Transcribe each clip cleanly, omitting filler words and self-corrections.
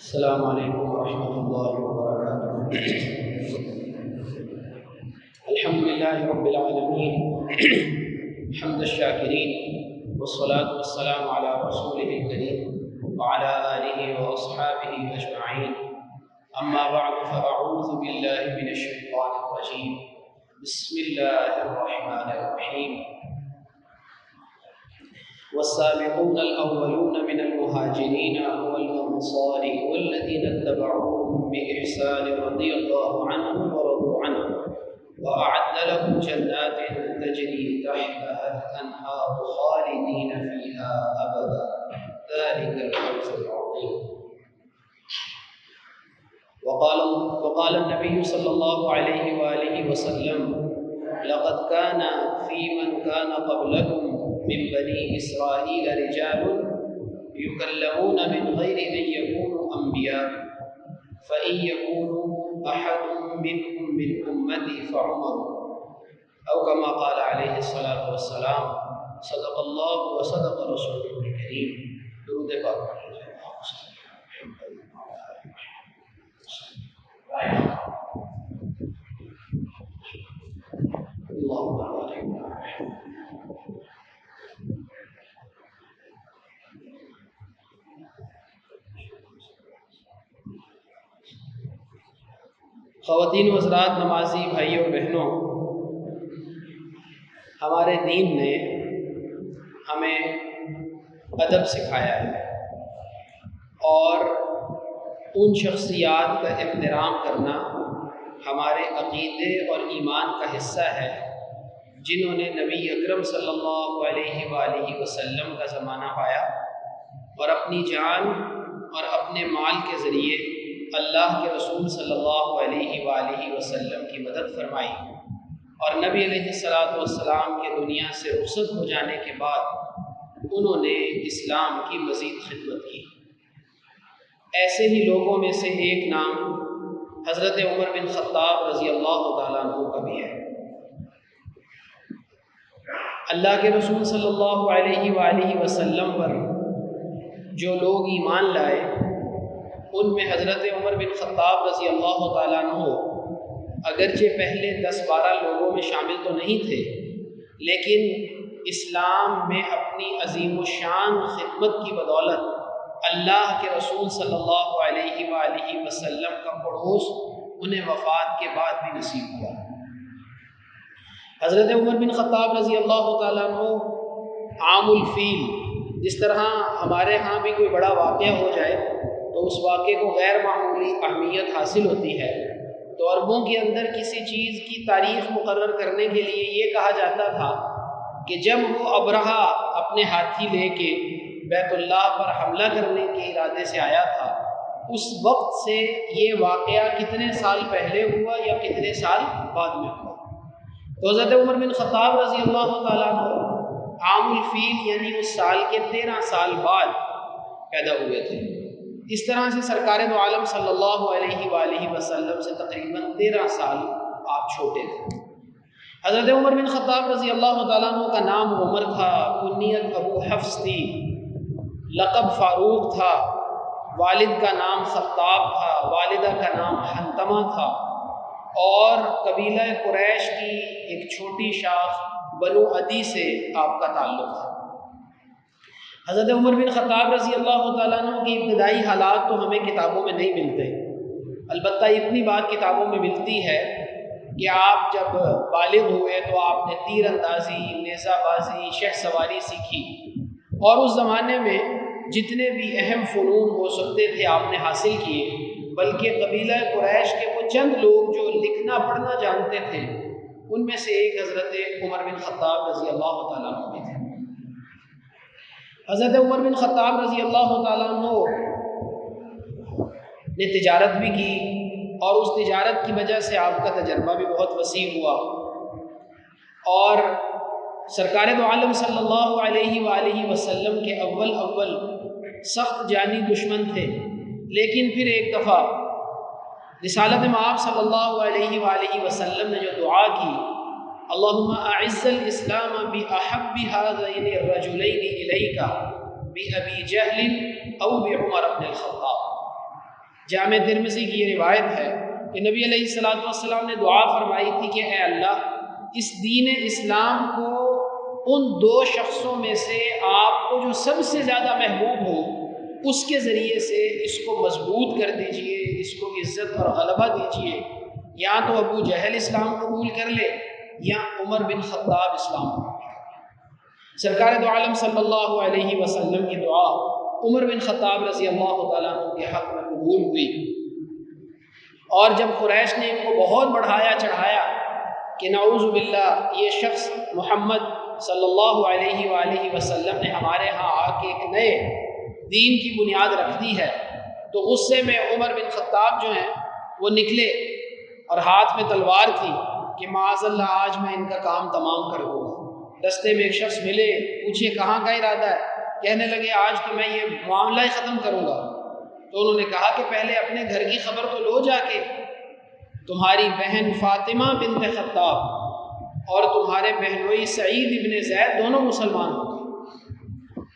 السلام علیکم ورحمۃ اللہ وبرکاتہ۔ الحمد للہ رب العالمین حمد الشاکرین والصلاة والسلام علی رسولہ الکریم وعلی آلہ واصحابہ اجمعین، اما بعد فاعوذ باللہ من الشیطان الرجیم، بسم اللہ الرحمن الرحیم۔ والسابقون الأولون من المهاجرين والأنصار والذين اتبعوهم بإحسان رضي الله عنهم ورضوا عنه وأعد لهم جنات تجري تحتها الأنهار خالدين فيها أبدا ذلك الفوز العظيم۔ وقال النبي صلى الله عليه وآله وسلم: لقد كان في من كان قبلكم من بني إسرائيل رجال يكلمون من غير أن يكونوا أنبياء، فإن يكونوا أحد منهم من أمتي فعمر، أو كما قال عليه الصلاة والسلام: صدق الله وصدق رسوله الكريم۔ درود پاک اللهم بارك۔ خواتین و حضرات، نمازی بھائیوں اور بہنوں، ہمارے دین نے ہمیں ادب سکھایا ہے اور ان شخصیات کا احترام کرنا ہمارے عقیدے اور ایمان کا حصہ ہے جنہوں نے نبی اکرم صلی اللہ علیہ وآلہ وسلم کا زمانہ پایا اور اپنی جان اور اپنے مال کے ذریعے اللہ کے رسول صلی اللہ علیہ وآلہ وسلم کی مدد فرمائی، اور نبی علیہ السلام کے دنیا سے رخصت ہو جانے کے بعد انہوں نے اسلام کی مزید خدمت کی۔ ایسے ہی لوگوں میں سے ایک نام حضرت عمر بن خطاب رضی اللہ تعالیٰ عنہ کا بھی ہے۔ اللہ کے رسول صلی اللہ علیہ وآلہ وسلم پر جو لوگ ایمان لائے ان میں حضرت عمر بن خطاب رضی اللہ تعالیٰ عنہ اگرچہ پہلے 10-12 لوگوں میں شامل تو نہیں تھے، لیکن اسلام میں اپنی عظیم الشان خدمت کی بدولت اللہ کے رسول صلی اللہ علیہ وآلہ وسلم کا پڑوس انہیں وفات کے بعد بھی نصیب ہوا۔ حضرت عمر بن خطاب رضی اللہ تعالیٰ عنہ عام الفیل، جس طرح ہمارے ہاں بھی کوئی بڑا واقعہ ہو جائے تو اس واقعے کو غیر معمولی اہمیت حاصل ہوتی ہے، تو عربوں کے اندر کسی چیز کی تاریخ مقرر کرنے کے لیے یہ کہا جاتا تھا کہ جب وہ ابرہہ اپنے ہاتھی لے کے بیت اللہ پر حملہ کرنے کے ارادے سے آیا تھا، اس وقت سے یہ واقعہ کتنے سال پہلے ہوا یا کتنے سال بعد میں ہوا۔ تو حضرت عمر بن خطاب رضی اللہ تعالیٰ عنہ عام الفیل یعنی اس سال کے 13 سال بعد پیدا ہوئے تھے۔ اس طرح سے سرکار دو عالم صلی اللہ علیہ وآلہ وسلم سے تقریباً 13 سال آپ چھوٹے تھے۔ حضرت عمر بن خطاب رضی اللہ تعالیٰ عنہ کا نام عمر تھا، کنیت ابو حفص تھی، لقب فاروق تھا، والد کا نام خطاب تھا، والدہ کا نام حنتمہ تھا، اور قبیلہ قریش کی ایک چھوٹی شاخ بنو عدی سے آپ کا تعلق تھا۔ حضرت عمر بن خطاب رضی اللہ تعالیٰ عنہ کی ابتدائی حالات تو ہمیں کتابوں میں نہیں ملتے، البتہ اتنی بات کتابوں میں ملتی ہے کہ آپ جب بالغ ہوئے تو آپ نے تیر اندازی، نیزہ بازی، شہ سواری سیکھی، اور اس زمانے میں جتنے بھی اہم فنون ہو سکتے تھے آپ نے حاصل کیے، بلکہ قبیلہ قریش کے وہ چند لوگ جو لکھنا پڑھنا جانتے تھے ان میں سے ایک حضرت عمر بن خطاب رضی اللہ تعالیٰ عنہ بھی تھے۔ حضرت عمر بن خطاب رضی اللہ تعالیٰ عنہ نے تجارت بھی کی، اور اس تجارت کی وجہ سے آپ کا تجربہ بھی بہت وسیع ہوا، اور سرکار دو عالم صلی اللہ علیہ وآلہ وسلم کے اول سخت جانی دشمن تھے، لیکن پھر ایک دفعہ رسالت مآب صلی اللہ علیہ وآلہ وسلم نے جو دعا کی، اللہم اعز الاسلام باحب هذین الرجلین الیک بابی جہل او بعمر بن الخطاب، جامع ترمذی کی یہ روایت ہے کہ نبی علیہ الصلوۃ والسلام نے دعا فرمائی تھی کہ اے اللہ، اس دین اسلام کو ان دو شخصوں میں سے آپ کو جو سب سے زیادہ محبوب ہو اس کے ذریعے سے اس کو مضبوط کر دیجئے، اس کو عزت اور غلبہ دیجئے۔ یا تو ابو جہل اسلام قبول کر لے یا عمر بن خطاب اسلام قبول کر لے۔ سرکار دو عالم صلی اللہ علیہ وسلم کی دعا عمر بن خطاب رضی اللہ تعالیٰ عنہ کے حق میں قبول ہوئی، اور جب قریش نے ان کو بہت بڑھایا چڑھایا کہ نعوذ باللہ یہ شخص محمد صلی اللہ علیہ وآلہ وسلم نے ہمارے ہاں آ کے ایک نئے دین کی بنیاد رکھ دی ہے، تو غصے میں عمر بن خطاب جو ہیں وہ نکلے اور ہاتھ میں تلوار تھی کہ معاذ اللہ آج میں ان کا کام تمام کر دوں گا۔ رستے میں ایک شخص ملے، پوچھے کہاں کا ارادہ ہے؟ کہنے لگے آج تو میں یہ معاملہ ہی ختم کروں گا۔ تو انہوں نے کہا کہ پہلے اپنے گھر کی خبر تو لو جا کے، تمہاری بہن فاطمہ بنت خطاب اور تمہارے بہنوئی سعید ابن زید دونوں مسلمان ہو گئے۔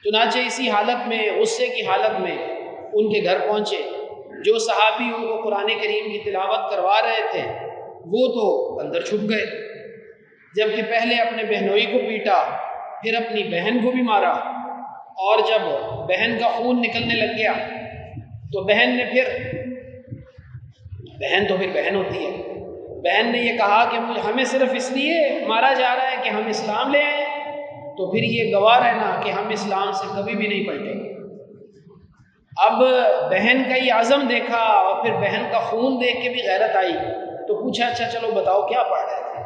چنانچہ اسی حالت میں، غصے کی حالت میں ان کے گھر پہنچے۔ جو صحابی ان کو قرآن کریم کی تلاوت کروا رہے تھے وہ تو اندر چھپ گئے، جبکہ پہلے اپنے بہنوئی کو پیٹا، پھر اپنی بہن کو بھی مارا، اور جب بہن کا خون نکلنے لگ گیا تو بہن تو پھر بہن ہوتی ہے، بہن نے یہ کہا کہ ہمیں صرف اس لیے مارا جا رہا ہے کہ ہم اسلام لے آئے، تو پھر یہ گواہ رہنا کہ ہم اسلام سے کبھی بھی نہیں پلٹیں گے۔ اب بہن کا یہ عزم دیکھا اور پھر بہن کا خون دیکھ کے بھی غیرت آئی، تو پوچھا اچھا چلو بتاؤ کیا پڑھ رہے تھے؟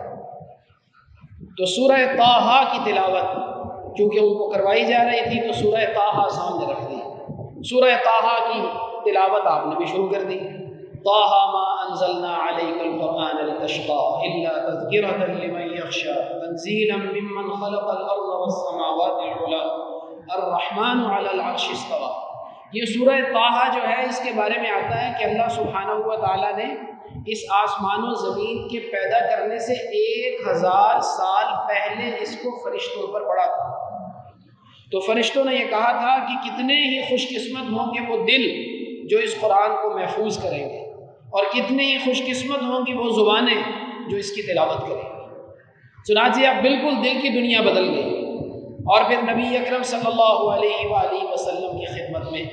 تو سورہ طٰہٰ کی تلاوت چونکہ ان کو کروائی جا رہی تھی تو سورہ طٰہٰ سامنے رکھ دی۔ سورہ طٰہٰ کی تلاوت آپ نے بھی شروع کر دی۔ طٰہٰ ما انزلنا علیک القرآن لتشقى الا تذکرۃ لمن یخشی تنزیلا ممن خلق الارض والسماوات العلی الرحمن علی العرش استوی۔ یہ سورہ طٰہٰ جو ہے اس کے بارے میں آتا ہے کہ اللہ سبحانہ و تعالیٰ نے اس آسمان و زمین کے پیدا کرنے سے 1000 سال پہلے اس کو فرشتوں پر پڑھا تھا۔ تو فرشتوں نے یہ کہا تھا کہ کتنے ہی خوش قسمت ہوں گے وہ دل جو اس قرآن کو محفوظ کریں گے، اور کتنے ہی خوش قسمت ہوں گی وہ زبانیں جو اس کی تلاوت کریں گی۔ چنانچہ اب بالکل دل کی دنیا بدل گئی، اور پھر نبی اکرم صلی اللہ علیہ وآلہ وسلم کی خدمت میں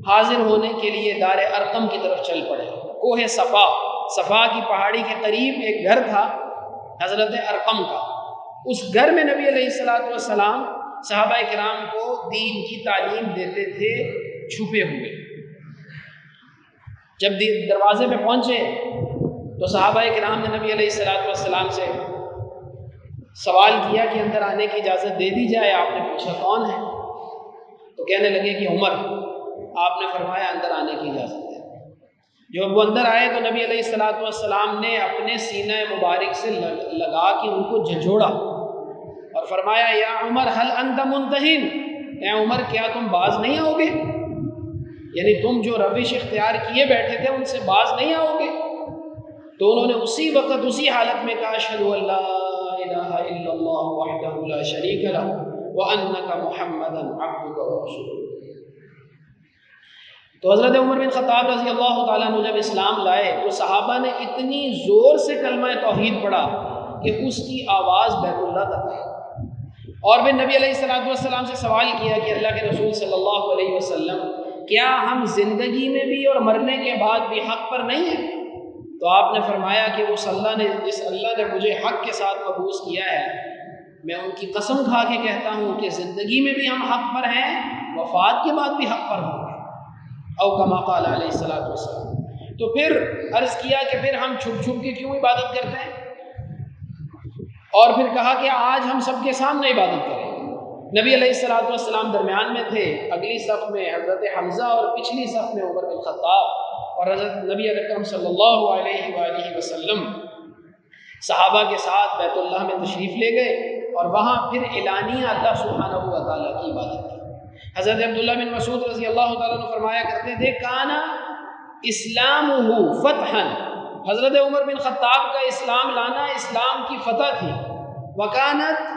حاضر ہونے کے لیے دار ارقم کی طرف چل پڑے۔ کوہ صفا کی پہاڑی کے قریب ایک گھر تھا حضرت ارقم کا، اس گھر میں نبی علیہ الصلوۃ والسلام صحابہ کرام کو دین کی تعلیم دیتے تھے چھپے ہوئے۔ جب دروازے پہ پہنچے تو صحابہ کرام نے نبی علیہ الصلوۃ والسلام سے سوال کیا کہ اندر آنے کی اجازت دے دی جائے۔ آپ نے پوچھا کون ہے؟ تو کہنے لگے کہ عمر۔ آپ نے فرمایا اندر آنے کی اجازت ہے۔ جب وہ اندر آئے تو نبی علیہ الصلوۃ والسلام نے اپنے سینہ مبارک سے لگا کے ان کو جھنجھوڑا اور فرمایا یا عمر هل انت منتہن، اے عمر کیا تم باز نہیں آؤ گے؟ یعنی تم جو روش اختیار کیے بیٹھے تھے ان سے باز نہیں آؤ گے؟ تو انہوں نے اسی وقت اسی حالت میں کہا اشہد ان لا الہ الا اللہ وحدہ لا شریک لہ وانک محمدا عبدک ورسولہ۔ تو حضرت عمر بن خطاب رضی اللہ تعالیٰ عنہ جب اسلام لائے تو صحابہ نے اتنی زور سے کلمہ توحید پڑھا کہ اس کی آواز بیت اللہ تک آئی، اور پھر نبی علیہ الصلوۃ والسلام سے سوال کیا کہ اللہ کے رسول صلی اللہ علیہ وسلم کیا ہم زندگی میں بھی اور مرنے کے بعد بھی حق پر نہیں ہیں؟ تو آپ نے فرمایا کہ جس اللہ نے مجھے حق کے ساتھ مبعوث کیا ہے، میں ان کی قسم کھا کے کہتا ہوں کہ زندگی میں بھی ہم حق پر ہیں، وفات کے بعد بھی حق پر ہوں گے، او کما قال علیہ الصلوۃ والسلام۔ تو پھر عرض کیا کہ پھر ہم چھپ چھپ کے کیوں عبادت کرتے ہیں، اور پھر کہا کہ آج ہم سب کے سامنے عبادت کریں۔ نبی علیہ الصلوۃ والسلام درمیان میں تھے، اگلی صف میں حضرت حمزہ اور پچھلی صف میں عمر بن خطاب، اور حضرت نبی اکرم صلی اللہ علیہ وآلہ وسلم صحابہ کے ساتھ بیت اللہ میں تشریف لے گئے، اور وہاں پھر اعلانیہ اللہ سبحانہ و تعالیٰ کی عبادت کی۔ حضرت عبداللہ بن مسعود رضی اللہ تعالیٰ عنہ فرمایا کرتے تھے کانا اسلامہ فتحا، حضرت عمر بن خطاب کا اسلام لانا اسلام کی فتح تھی، وکانت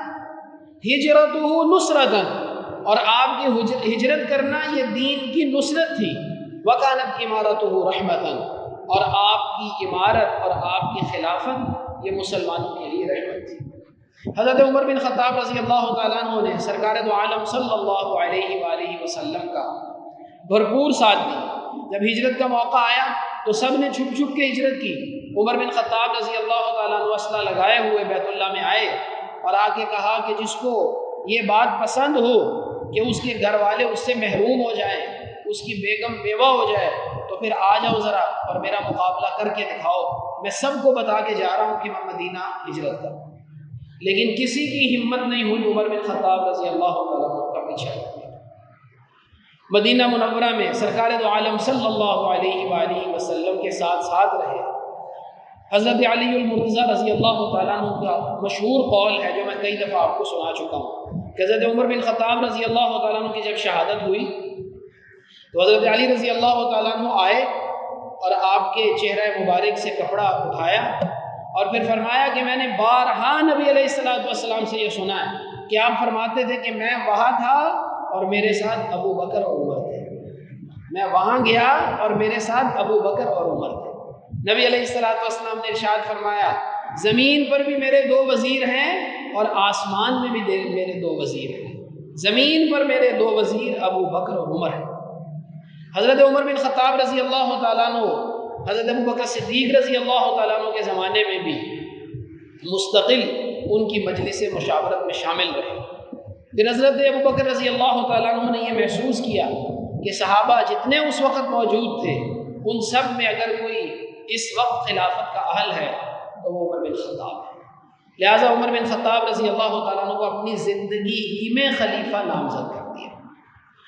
ہجرتہ نصرتا، اور آپ کی ہجرت کرنا یہ دین کی نصرت تھی، وَكَانَتْ إِمَارَتُهُ رَحْمَةً، اور آپ کی عمارت اور آپ کی خلافت یہ مسلمانوں کے لیے رحمت تھی۔ حضرت عمر بن خطاب رضی اللہ تعالیٰ عنہ نے سرکار دو عالم صلی اللہ علیہ وآلہ وسلم کا بھرپور ساتھ دی۔ جب ہجرت کا موقع آیا تو سب نے چھپ چھپ کے ہجرت کی۔ عمر بن خطاب رضی اللہ تعالیٰ عنہ اسلحہ لگائے ہوئے بیت اللہ میں آئے اور آ کے کہا کہ جس کو یہ بات پسند ہو کہ اس کے گھر والے اس سے محروم ہو جائیں، اس کی بیگم بیوہ ہو جائے، تو پھر آ جاؤ ذرا اور میرا مقابلہ کر کے دکھاؤ۔ میں سب کو بتا کے جا رہا ہوں کہ میں مدینہ ہجرت کروں۔ لیکن کسی کی ہمت نہیں ہوئی عمر بن خطاب رضی اللہ تعالیٰ عنہ کا پیچھا کرنے۔ مدینہ منورہ میں سرکار دو عالم صلی اللہ علیہ وآلہ وسلم کے ساتھ ساتھ رہے۔ حضرت علی المرتضیٰ رضی اللہ تعالیٰ عنہ کا مشہور قول ہے جو میں کئی دفعہ آپ کو سنا چکا ہوں کہ حضرت عمر بن خطاب رضی اللہ تعالیٰ عنہ کی جب شہادت ہوئی تو حضرت علی رضی اللہ تعالیٰ عنہ آئے اور آپ کے چہرہ مبارک سے کپڑا اٹھایا اور پھر فرمایا کہ میں نے بارہا نبی علیہ السلام سے یہ سنا ہے کہ آپ فرماتے تھے کہ میں وہاں تھا اور میرے ساتھ ابو بکر اور عمر تھے، میں وہاں گیا اور میرے ساتھ ابو بکر اور عمر تھے۔ نبی علیہ السلام نے ارشاد فرمایا زمین پر بھی میرے دو وزیر ہیں اور آسمان میں بھی میرے دو وزیر ہیں، زمین پر میرے دو وزیر ابو بکر اور عمر ہیں۔ حضرت عمر بن خطاب رضی اللہ تعالیٰ عنہ حضرت ابو بکر صدیق رضی اللہ تعالیٰ عنہ کے زمانے میں بھی مستقل ان کی مجلس مشاورت میں شامل رہے۔ پھر حضرت ابو بکر رضی اللہ تعالیٰ عنہ نے یہ محسوس کیا کہ صحابہ جتنے اس وقت موجود تھے ان سب میں اگر کوئی اس وقت خلافت کا اہل ہے تو وہ عمر بن خطاب ہے، لہٰذا عمر بن خطاب رضی اللہ تعالیٰ عنہ کو اپنی زندگی ہی میں خلیفہ نامزد کر دیا۔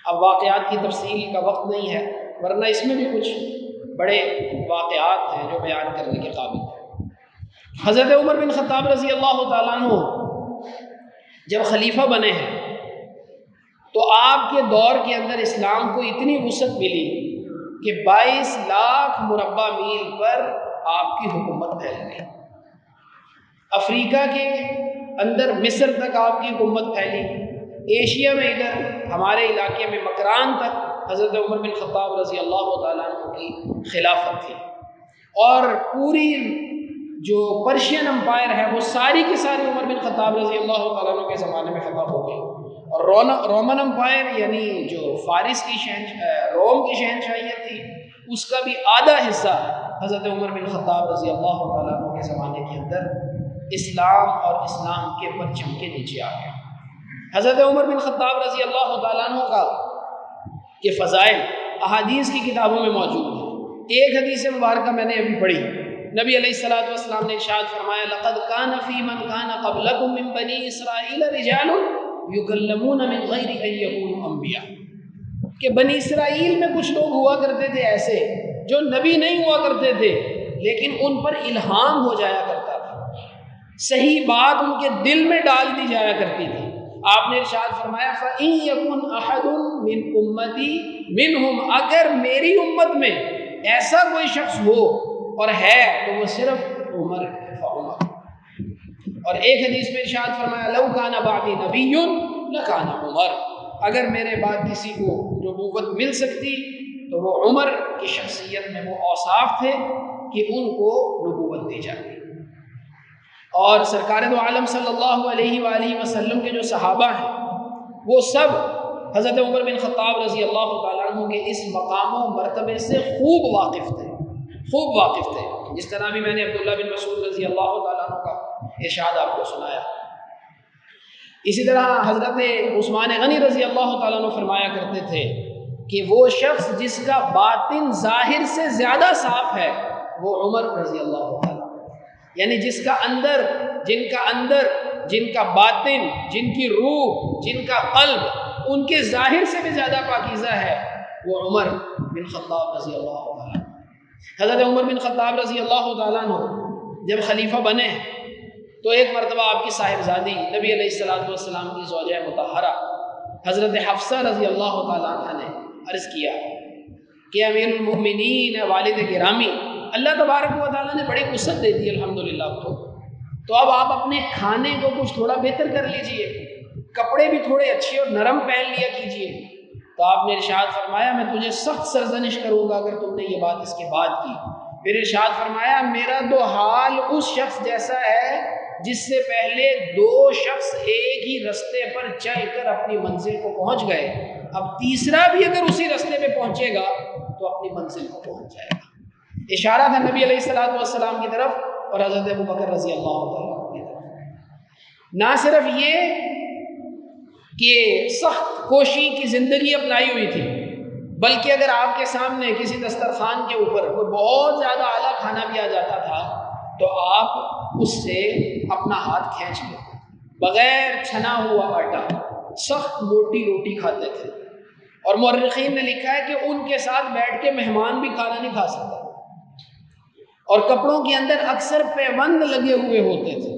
اب واقعات کی تفصیل کا وقت نہیں ہے ورنہ اس میں بھی کچھ بڑے واقعات ہیں جو بیان کرنے کے قابل ہیں۔ حضرت عمر بن خطاب رضی اللہ تعالیٰ عنہ جب خلیفہ بنے ہیں تو آپ کے دور کے اندر اسلام کو اتنی وسعت ملی کہ 22 لاکھ مربع میل پر آپ کی حکومت پھیل گئی۔ افریقہ کے اندر مصر تک آپ کی حکومت پھیلی، ایشیا میں ادھر ہمارے علاقے میں مکران تک حضرت عمر بن خطاب رضی اللہ تعالیٰ عنہ کی خلافت تھی، اور پوری جو پرشین امپائر ہے وہ ساری کی ساری عمر بن خطاب رضی اللہ تعالیٰ عنہ کے زمانے میں فتح ہو گئی، اور رومن امپائر یعنی جو فارس کی روم کی شہنشاہیت تھی اس کا بھی آدھا حصہ حضرت عمر بن خطاب رضی اللہ تعالیٰ عنہ کے زمانے کے اندر اسلام اور اسلام کے پرچم کے نیچے آ گیا۔ حضرت عمر بن خطاب رضی اللہ تعالیٰ عنہ کا کہ فضائل احادیث کی کتابوں میں موجود ہیں۔ ایک حدیث مبارکہ میں نے ابھی پڑھی، نبی علیہ السلام نے ارشاد فرمایا لقد کان فی من کان قبلکم من بنی اسرائیل رجال یکلمون من غیر ان یکونوا انبیاء، کہ بنی اسرائیل میں کچھ لوگ ہوا کرتے تھے ایسے جو نبی نہیں ہوا کرتے تھے لیکن ان پر الہام ہو جایا کرتا تھا، صحیح بات ان کے دل میں ڈال دی جایا کرتی تھی۔ آپ نے ارشاد فرمایا فَإِن يَكُنْ أَحَدٌ مِّنْ أُمَّتِي مِنْهُمْ، اگر میری امت میں ایسا کوئی شخص ہو اور ہے تو وہ صرف عمر فعمر۔ اور ایک حدیث میں ارشاد فرمایا لَوْ كَانَ بَعْدِي نَبِيٌّ لَكَانَ عُمَرٌ، اگر میرے بعد کسی کو نبوت مل سکتی تو وہ عمر کی شخصیت میں وہ اوصاف تھے کہ ان کو نبوت دی جاتی۔ اور سرکار دو عالم صلی اللہ علیہ وآلہ وسلم کے جو صحابہ ہیں وہ سب حضرت عمر بن خطاب رضی اللہ تعالیٰ عنہ کے اس مقام و مرتبے سے خوب واقف تھے، جس طرح بھی میں نے عبداللہ بن مسعود رضی اللہ تعالیٰ عنہ کا ارشاد آپ کو سنایا۔ اسی طرح حضرت عثمان غنی رضی اللہ تعالیٰ عنہ فرمایا کرتے تھے کہ وہ شخص جس کا باطن ظاہر سے زیادہ صاف ہے وہ عمر رضی اللہ تعالیٰ، یعنی جس کا اندر جن کا باطن، جن کی روح، جن کا قلب ان کے ظاہر سے بھی زیادہ پاکیزہ ہے وہ عمر بن خطاب رضی اللہ تعالیٰ۔ حضرت عمر بن خطاب رضی اللہ تعالیٰ عنہ جب خلیفہ بنے تو ایک مرتبہ آپ کی صاحبزادی نبی علیہ السلام کی زوجہ مطہرہ حضرت حفصہ رضی اللہ تعالیٰ عنہ نے عرض کیا کہ امیر المؤمنین والد گرامی، اللہ تبارک و تعالیٰ نے بڑی وسعت دے دی الحمدللہ تو اب آپ اپنے کھانے کو کچھ تھوڑا بہتر کر لیجئے، کپڑے بھی تھوڑے اچھے اور نرم پہن لیا کیجئے، تو آپ نے ارشاد فرمایا میں تجھے سخت سرزنش کروں گا اگر تم نے یہ بات اس کے بعد کی۔ پھر ارشاد فرمایا میرا تو حال اس شخص جیسا ہے جس سے پہلے 2 شخص ایک ہی رستے پر چل کر اپنی منزل کو پہنچ گئے، اب تیسرا بھی اگر اسی رستے پہ پہنچے گا تو اپنی منزل کو پہنچ جائے گا۔ اشارہ تھا نبی علیہ الصلوۃ والسلام کی طرف اور حضرت ابوبکر رضی اللہ تعالیٰ عنہ کی طرف۔ نہ صرف یہ کہ سخت کوشی کی زندگی اپنائی ہوئی تھی، بلکہ اگر آپ کے سامنے کسی دسترخوان کے اوپر کوئی بہت زیادہ اعلیٰ کھانا بھی آ جاتا تھا تو آپ اس سے اپنا ہاتھ کھینچ لیتے، بغیر چھنا ہوا آٹا سخت موٹی روٹی کھاتے تھے۔ اور مورخین نے لکھا ہے کہ ان کے ساتھ بیٹھ کے مہمان بھی کھانا نہیں کھا سکتا، اور کپڑوں کے اندر اکثر پیوند لگے ہوئے ہوتے تھے۔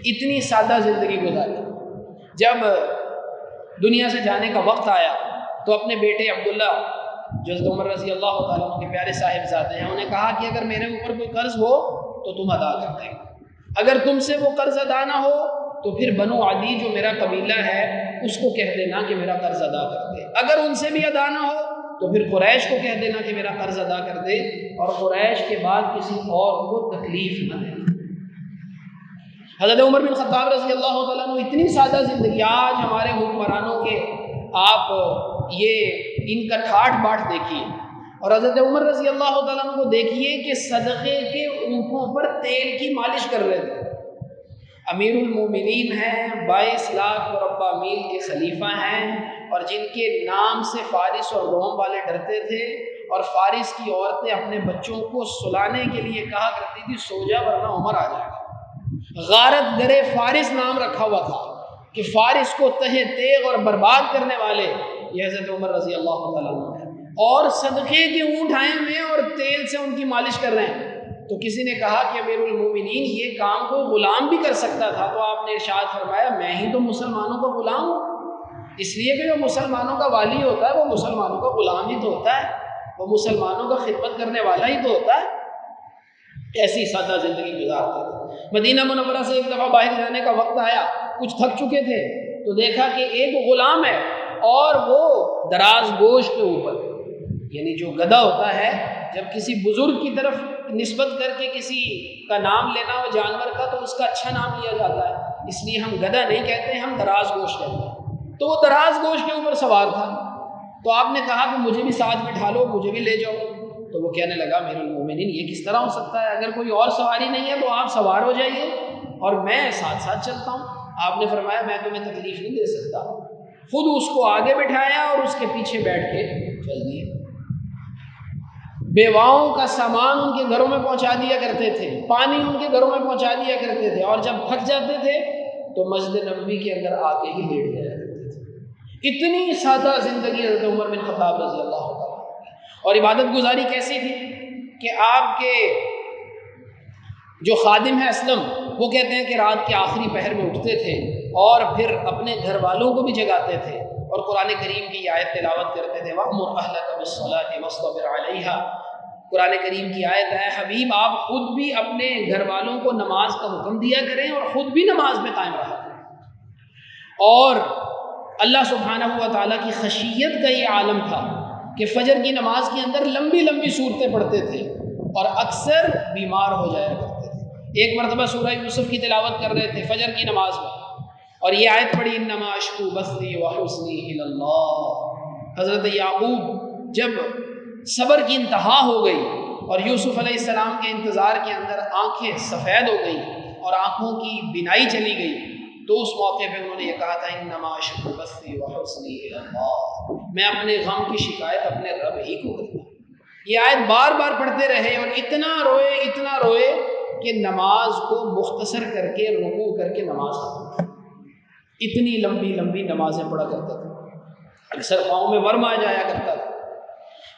اتنی سادہ زندگی گزاری۔ جب دنیا سے جانے کا وقت آیا تو اپنے بیٹے عبداللہ جو حضرت عمر رضی اللہ تعالیٰ عنہ کے پیارے صاحبزادے ہیں انہیں کہا کہ اگر میرے اوپر کوئی قرض ہو تو تم ادا کر دیں، اگر تم سے وہ قرض ادا نہ ہو تو پھر بنو عدی جو میرا قبیلہ ہے اس کو کہہ دینا کہ میرا قرض ادا کر دے، اگر ان سے بھی ادا نہ ہو تو پھر قریش کو کہہ دینا کہ میرا قرض ادا کر دے، اور قریش کے بعد کسی اور کو تکلیف نہ دے۔ حضرت عمر بن خطاب رضی اللہ تعالیٰ عنہ اتنی سادہ زندگی، آج ہمارے حکمرانوں کے آپ یہ ان کا ٹھاٹ باٹ دیکھیے، اور حضرت عمر رضی اللہ تعالیٰ عنہ کو دیکھیے کہ صدقے کے اونٹوں پر تیل کی مالش کر رہے تھے۔ امیر المومنین ہیں، 22 لاکھ مربع میل کے خلیفہ ہیں، اور جن کے نام سے فارس اور روم والے ڈرتے تھے، اور فارس کی عورتیں اپنے بچوں کو سلانے کے لیے کہا کرتی تھی سو جا ورنہ عمر آ جائے گا۔ غارت گرے فارس نام رکھا ہوا تھا کہ فارس کو تہہ تیغ اور برباد کرنے والے یہ حضرت عمر رضی اللہ تعالیٰ عنہ ہیں، اور صدقے کے اونٹ آئے ہوئے ہیں اور تیل سے ان کی مالش کر رہے ہیں۔ تو کسی نے کہا کہ امیر المومنین یہ کام کوئی غلام بھی کر سکتا تھا، تو آپ نے ارشاد فرمایا میں ہی تو مسلمانوں کا غلام ہوں، اس لیے کہ جو مسلمانوں کا والی ہوتا ہے وہ مسلمانوں کا غلام ہی تو ہوتا ہے، وہ مسلمانوں کا خدمت کرنے والا ہی تو ہوتا ہے۔ ایسی سادہ زندگی گزارتے تھے۔ مدینہ منورہ سے ایک دفعہ باہر جانے کا وقت آیا، کچھ تھک چکے تھے، تو دیکھا کہ ایک غلام ہے اور وہ دراز گوش کے اوپر، یعنی جو گدھا ہوتا ہے جب کسی بزرگ کی طرف نسبت کر کے کسی کا نام لینا ہو جانور کا تو اس کا اچھا نام لیا جاتا ہے، اس لیے ہم گدھا نہیں کہتے، ہم دراز گوش کہتے ہیں۔ تو وہ دراز گوش کے اوپر سوار تھا، تو آپ نے کہا کہ مجھے بھی ساتھ بٹھا لو، مجھے بھی لے جاؤ۔ تو وہ کہنے لگا امیر المومنین یہ کس طرح ہو سکتا ہے، اگر کوئی اور سواری نہیں ہے تو آپ سوار ہو جائیے اور میں ساتھ ساتھ چلتا ہوں۔ آپ نے فرمایا میں تمہیں تکلیف نہیں دے سکتا، خود اس کو آگے بٹھایا اور اس کے پیچھے بیٹھ کے چل دیے۔ بیواؤں کا سامان ان کے گھروں میں پہنچا دیا کرتے تھے، پانی ان کے گھروں میں پہنچا دیا کرتے تھے، اور جب تھک جاتے تھے تو مسجد نبوی کے اندر آ کے ہی لیٹ جایا کرتے تھے۔ اتنی سادہ زندگی حضرت عمر بن خطاب رضی اللہ تعالیٰ۔ اور عبادت گزاری کیسی تھی کہ آپ کے جو خادم ہیں اسلم، وہ کہتے ہیں کہ رات کے آخری پہر میں اٹھتے تھے اور پھر اپنے گھر والوں کو بھی جگاتے تھے اور قرآن کریم کی آیت تلاوت کرتے تھے، وَأْمُرْ أَهْلَكَ بِالصَّلَاةِ وَاصْطَبِرْ عَلَيْهَا۔ قرآن کریم کی آیت ہے حبیب آپ خود بھی اپنے گھر والوں کو نماز کا حکم دیا کریں اور خود بھی نماز میں قائم رہا کریں۔ اور اللہ سبحانہ و تعالیٰ کی خشیت کا یہ عالم تھا کہ فجر کی نماز کے اندر لمبی لمبی صورتیں پڑھتے تھے اور اکثر بیمار ہو جایا کرتے تھے۔ ایک مرتبہ سورہ یوسف کی تلاوت کر رہے تھے فجر کی نماز میں، اور یہ آیت پڑھی انما اشکو بثی وحزنی الی اللہ۔ حضرت یعقوب جب صبر کی انتہا ہو گئی اور یوسف علیہ السلام کے انتظار کے اندر آنکھیں سفید ہو گئیں اور آنکھوں کی بینائی چلی گئی، تو اس موقع پہ انہوں نے یہ کہا تھا انما اشکو بثی وحزنی الی اللہ، میں اپنے غم کی شکایت اپنے رب ہی کو کرتا ہوں۔ یہ آیت بار بار پڑھتے رہے اور اتنا روئے کہ نماز کو مختصر کر کے رکوع کر کے نماز ختم۔ اتنی لمبی لمبی نمازیں پڑھا کرتا تھا، اکثر پاؤں میں ورم آ جایا کرتا تھا۔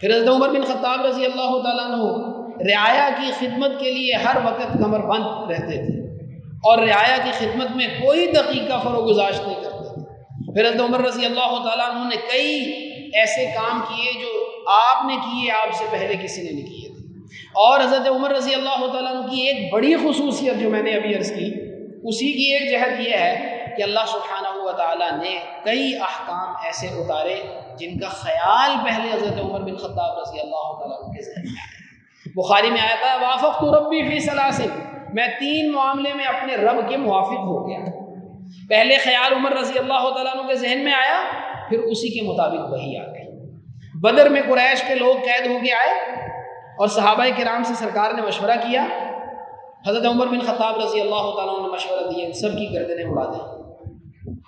پھر حضرت عمر بن خطاب رضی اللہ تعالیٰ عنہ رعایا کی خدمت کے لیے ہر وقت کمر بند رہتے تھے اور رعایا کی خدمت میں کوئی دقیقہ فروغ گزاشت نہیں کرتے تھے۔ پھر حضرت عمر رضی اللہ تعالیٰ عنہ نے کئی ایسے کام کیے جو آپ نے کیے، آپ سے پہلے کسی نے نہیں کیے تھے۔ اور حضرت عمر رضی اللہ تعالیٰ عنہ کی ایک بڑی خصوصیت جو میں نے ابھی عرض کی، اسی کی ایک جہت یہ ہے کہ اللہ سبحانہ و و تعالیٰ نے کئی احکام ایسے اتارے جن کا خیال پہلے حضرت عمر بن خطاب رضی اللہ تعالیٰ عنہ کے ذہن میں آیا۔ بخاری میں آیا تھا وافقت ربی فی ثلاث، میں 3 معاملے میں اپنے رب کے موافق ہو گیا۔ پہلے خیال عمر رضی اللہ تعالیٰ عنہ کے ذہن میں آیا، پھر اسی کے مطابق وحی آ گئی۔ بدر میں قریش کے لوگ قید ہو کے آئے اور صحابہ کرام سے سرکار نے مشورہ کیا۔ حضرت عمر بن خطاب رضی اللہ تعالیٰ عنہ نے مشورہ دیا ان سب کی گردنیں اڑا دیں۔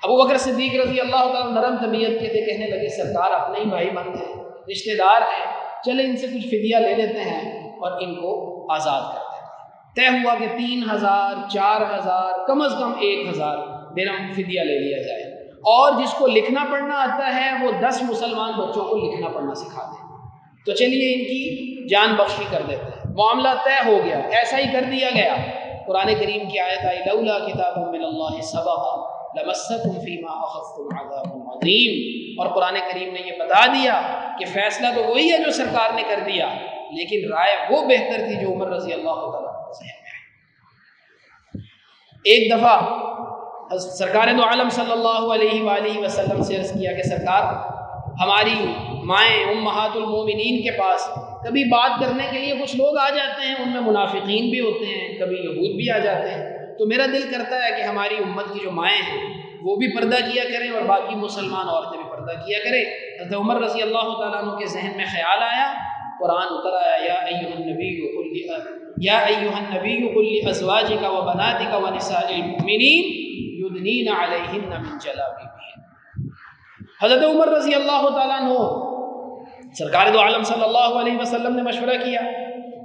ابو بکر صدیق رضی اللہ تعالیٰ نرم طبیعت کے تھے، کہنے لگے سرکار اپنے ہی بھائی بند ہیں، رشتہ دار ہیں، چلے ان سے کچھ فدیہ لے لیتے ہیں اور ان کو آزاد کر دیتے ہیں۔ طے ہوا کہ 3000 4000 کم از کم 1000 درہم فدیہ لے لیا جائے، اور جس کو لکھنا پڑھنا آتا ہے وہ 10 مسلمان بچوں کو لکھنا پڑھنا سکھا دیں۔ تو چلیے ان کی جان بخشی کر دیتے ہیں۔ معاملہ طے ہو گیا، ایسا ہی کر دیا گیا۔ قرآن کریم کی آیت آئی لولا کتاب من اللہ سبق لمسکم فیما اخذتم عذاب عظیم، اور قرآن کریم نے یہ بتا دیا کہ فیصلہ تو وہی ہے جو سرکار نے کر دیا، لیکن رائے وہ بہتر تھی جو عمر رضی اللہ تعالیٰ عنہ ذہن میں آئی۔ ایک دفعہ سرکار دو عالم صلی اللہ علیہ وآلہ وسلم سے عرض کیا کہ سرکار ہماری مائیں امہات المومنین کے پاس کبھی بات کرنے کے لیے کچھ لوگ آ جاتے ہیں، ان میں منافقین بھی ہوتے ہیں، کبھی یہود بھی آ جاتے ہیں، تو میرا دل کرتا ہے کہ ہماری امت کی جو مائیں ہیں وہ بھی پردہ کیا کریں اور باقی مسلمان عورتیں بھی پردہ کیا کریں۔ حضرت عمر رضی اللہ تعالیٰ عنہ کے ذہن میں خیال آیا، قرآن اتر آیا یا ایھا النبی قل لازواجک وبناتک ونساء المؤمنین یدنین علیہن من جلابیبہن۔ حضرت عمر رضی اللہ تعالیٰ عنہ سرکار دو عالم صلی اللہ علیہ وسلم نے مشورہ کیا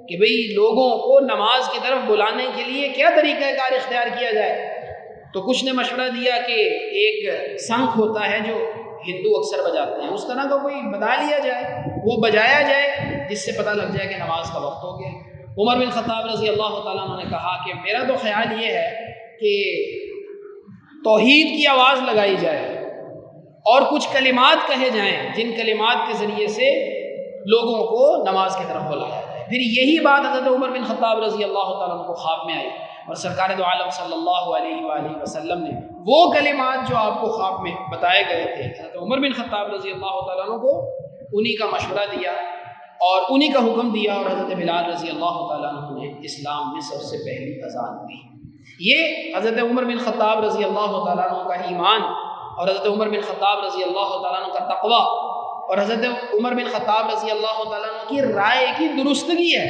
کہ بھئی لوگوں کو نماز کی طرف بلانے کے لیے کیا طریقہ کار اختیار کیا جائے۔ تو کچھ نے مشورہ دیا کہ ایک سنکھ ہوتا ہے جو ہندو اکثر بجاتے ہیں، اس طرح کا کوئی بتا لیا جائے، وہ بجایا جائے جس سے پتہ لگ جائے کہ نماز کا وقت ہو گیا۔ عمر بن خطاب رضی اللہ تعالیٰ عنہ نے کہا کہ میرا تو خیال یہ ہے کہ توحید کی آواز لگائی جائے اور کچھ کلمات کہے جائیں جن کلمات کے ذریعے سے لوگوں کو نماز کی طرف بلایا جائے۔ پھر یہی بات حضرت عمر بن خطاب رضی اللہ تعالیٰ عنہ کو خواب میں آئی، اور سرکار دو عالم صلی اللہ علیہ وآلہ وسلم نے وہ کلمات جو آپ کو خواب میں بتائے گئے تھے حضرت عمر بن خطاب رضی اللہ تعالیٰ عنہ کو انہی کا مشورہ دیا اور انہی کا حکم دیا، اور حضرت بلال رضی اللہ تعالیٰ عنہ نے اسلام میں سب سے پہلی اذان دی۔ یہ حضرت عمر بن خطاب رضی اللہ تعالیٰ عنہ کا ایمان اور حضرت عمر بن خطاب رضی اللہ تعالیٰ عنہ کا تقویٰ اور حضرت عمر بن خطاب رضی اللہ تعالیٰ عنہ کی رائے کی درستگی ہے۔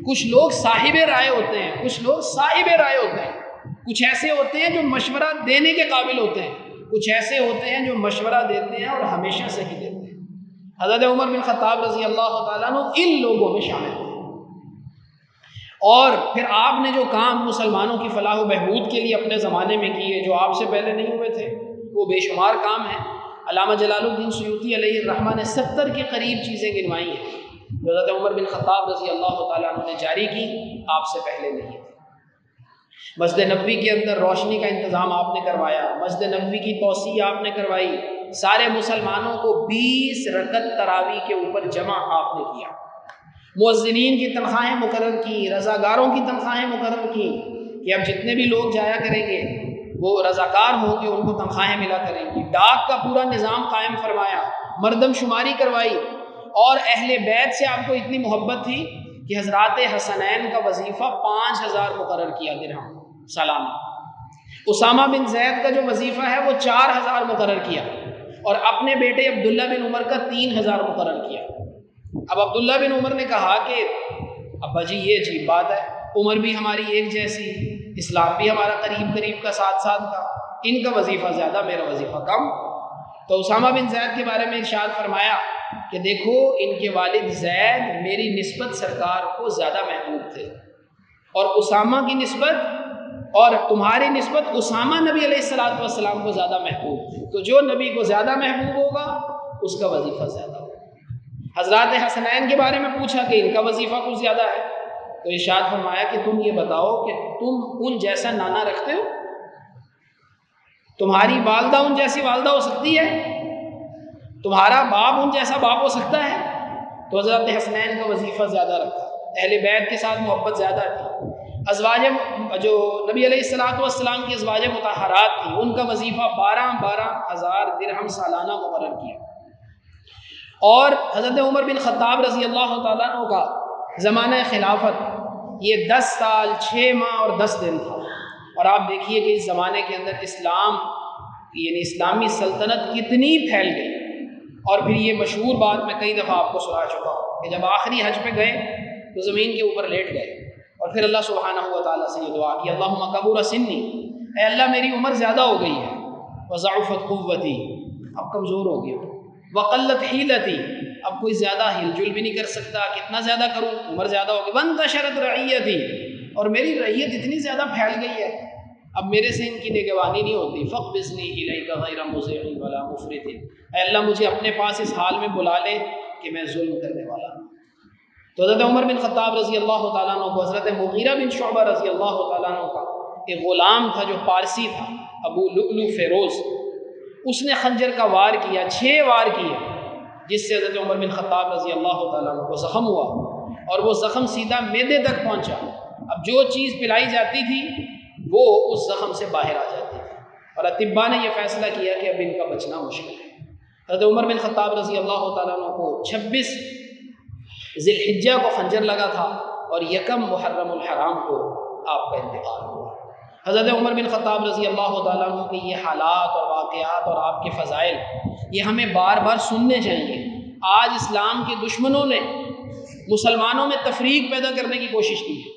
کچھ لوگ صاحب رائے ہوتے ہیں، کچھ لوگ صاحب رائے ہوتے ہیں، کچھ ایسے ہوتے ہیں جو مشورہ دینے کے قابل ہوتے ہیں، کچھ ایسے ہوتے ہیں جو مشورہ دیتے ہیں اور ہمیشہ صحیح دیتے ہیں۔ حضرت عمر بن خطاب رضی اللہ تعالیٰ عنہ ان لوگوں میں شامل تھے۔ اور پھر آپ نے جو کام مسلمانوں کی فلاح و بہبود کے لیے اپنے زمانے میں کیے جو آپ سے پہلے نہیں ہوئے تھے، وہ بے شمار کام ہیں۔ علامہ جلال الدین سیوطی علیہ الرحمہ نے 70 کے قریب چیزیں گنوائی ہیں جو حضرت عمر بن خطاب رضی اللہ تعالیٰ عنہ نے جاری کی، آپ سے پہلے نہیں تھی۔ مسجد نبوی کے اندر روشنی کا انتظام آپ نے کروایا، مسجد نبوی کی توسیع آپ نے کروائی، سارے مسلمانوں کو 20 رکعت تراویح کے اوپر جمع آپ نے کیا، مؤذنین کی تنخواہیں مقرر کی، رضاکاروں کی تنخواہیں مقرر کی کہ اب جتنے بھی لوگ جایا کریں گے وہ رضاکار ہوں گے، ان کو تنخواہیں ملا کریں گی۔ ڈاک کا پورا نظام قائم فرمایا، مردم شماری کروائی، اور اہل بیت سے آپ کو اتنی محبت تھی کہ حضرات حسنین کا وظیفہ 5000 مقرر کیا درہم سالانہ۔ اسامہ بن زید کا جو وظیفہ ہے وہ 4000 مقرر کیا، اور اپنے بیٹے عبداللہ بن عمر کا 3000 مقرر کیا۔ اب عبداللہ بن عمر نے کہا کہ ابا جی یہ عجیب بات ہے، عمر بھی ہماری ایک جیسی، اسلام بھی ہمارا قریب قریب کا ساتھ ساتھ کا، ان کا وظیفہ زیادہ میرا وظیفہ کم۔ تو اسامہ بن زید کے بارے میں ارشاد فرمایا کہ دیکھو ان کے والد زید میری نسبت سرکار کو زیادہ محبوب تھے، اور اسامہ کی نسبت اور تمہاری نسبت اسامہ نبی علیہ الصلوۃ والسلام کو زیادہ محبوب تھے، تو جو نبی کو زیادہ محبوب ہوگا اس کا وظیفہ زیادہ ہوگا۔ حضرات حسنین کے بارے میں پوچھا کہ ان کا وظیفہ کچھ زیادہ ہے، تو ارشاد فرمایا کہ تم یہ بتاؤ کہ تم ان جیسا نانا رکھتے ہو؟ تمہاری والدہ ان جیسی والدہ ہو سکتی ہے؟ تمہارا باپ ان جیسا باپ ہو سکتا ہے؟ تو حضرت حسنین کا وظیفہ زیادہ رکھا، اہل بیت کے ساتھ محبت زیادہ تھی۔ ازواج جو نبی علیہ الصلوۃ والسلام کی ازواج مطہرات تھیں ان کا وظیفہ 12,000 درہم سالانہ مقرر کیا، اور حضرت عمر بن خطاب رضی اللہ تعالیٰ عنہ کا زمانہ خلافت یہ 10 سال 6 ماہ اور 10 دن تھا۔ اور آپ دیکھیے کہ اس زمانے کے اندر اسلام یعنی اسلامی سلطنت کتنی پھیل گئی۔ اور پھر یہ مشہور بات میں کئی دفعہ آپ کو سنا چکا ہوں کہ جب آخری حج پہ گئے تو زمین کے اوپر لیٹ گئے اور پھر اللہ سبحانہ و تعالیٰ سے یہ دعا کی، اللہم کبر سنی، اے اللہ میری عمر زیادہ ہو گئی ہے، وضعفت قوتی، اب کمزور ہو گیا، وقلت حیلتی، اب کوئی زیادہ ہل جل بھی نہیں کر سکتا، کتنا زیادہ کروں، عمر زیادہ ہو گئی، وانتشرت رعیتی، اور میری رعیت اتنی زیادہ پھیل گئی ہے اب میرے سے ان کی نگہبانی نہیں ہوتی، فاقبضنی الیک غیر مضیع ولا مفرط، اے اللہ مجھے اپنے پاس اس حال میں بلا لے کہ میں ظلم کرنے والا ہوں۔ تو حضرت عمر بن خطاب رضی اللہ تعالیٰ عنہ کو حضرت مغیرہ بن شعبہ رضی اللہ تعالیٰ عنہ کا ایک غلام تھا جو پارسی تھا، ابو لؤلؤ فیروز، اس نے خنجر کا وار کیا، 6 وار کیے، جس سے حضرت عمر بن خطاب رضی اللہ تعالیٰ عنہ کو زخم ہوا، اور وہ زخم سیدھا معدے تک پہنچا۔ اب جو چیز پلائی جاتی تھی وہ اس زخم سے باہر آ جاتی تھی، اور اطباء نے یہ فیصلہ کیا کہ اب ان کا بچنا مشکل ہے۔ حضرت عمر بن خطاب رضی اللہ تعالیٰ عنہ کو 26 ذی الحجہ کو خنجر لگا تھا، اور 1 محرم الحرام کو آپ کا انتقال ہوا۔ حضرت عمر بن خطاب رضی اللہ تعالیٰ عنہ کے یہ حالات اور واقعات اور آپ کے فضائل یہ ہمیں بار بار سننے چاہیے۔ آج اسلام کے دشمنوں نے مسلمانوں میں تفریق پیدا کرنے کی کوشش کی ہے،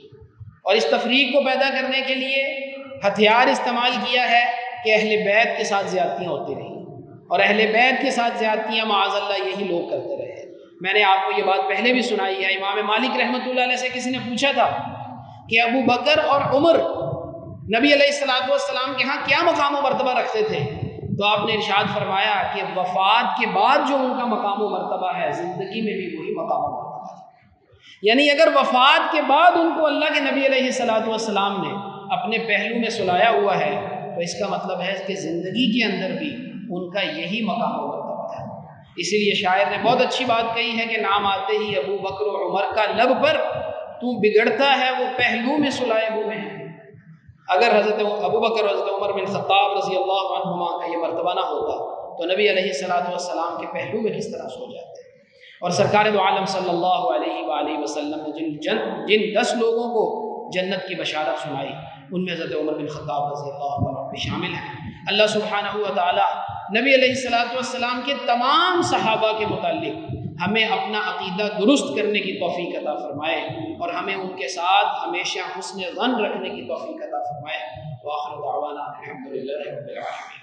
اور اس تفریق کو پیدا کرنے کے لیے ہتھیار استعمال کیا ہے کہ اہل بیت کے ساتھ زیادتیاں ہوتی رہیں، اور اہل بیت کے ساتھ زیادتیاں معاذ اللہ یہی لوگ کرتے رہے۔ میں نے آپ کو یہ بات پہلے بھی سنائی ہے، امام مالک رحمۃ اللہ علیہ سے کسی نے پوچھا تھا کہ ابو بکر اور عمر نبی علیہ الصلوۃ والسلام کے ہاں کیا مقام و مرتبہ رکھتے تھے، تو آپ نے ارشاد فرمایا کہ وفات کے بعد جو ان کا مقام و مرتبہ ہے زندگی میں بھی وہی مقام و مرتبہ ہے۔ یعنی اگر وفات کے بعد ان کو اللہ کے نبی علیہ الصلوۃ والسلام نے اپنے پہلو میں سلایا ہوا ہے تو اس کا مطلب ہے کہ زندگی کے اندر بھی ان کا یہی مقام و مرتبہ ہے۔ اسی لیے شاعر نے بہت اچھی بات کہی ہے کہ نام آتے ہی ابو بکر و عمر کا لب پر تو بگڑتا ہے وہ پہلو میں سلائے ہوئے ہیں۔ اگر حضرت ابو بکر حضرت عمر بن خطاب رضی اللہ عنہما کا یہ مرتبہ نہ ہوتا تو نبی علیہ الصلوۃ والسلام کے پہلو میں کس طرح سو جاتے۔ اور سرکار دو عالم صلی اللہ علیہ وآلہ وسلم نے جن 10 لوگوں کو جنت کی بشارت سنائی ان میں حضرت عمر بن خطاب رضی اللہ عنہ بھی شامل ہیں۔ اللہ سبحانہ و تعالی نبی علیہ الصلوۃ والسلام کے تمام صحابہ کے متعلق ہمیں اپنا عقیدہ درست کرنے کی توفیق عطا فرمائے، اور ہمیں ان کے ساتھ ہمیشہ حسن ظن رکھنے کی توفیق عطا فرمائے۔ وآخر دعوانا الحمدللہ رب العالمین۔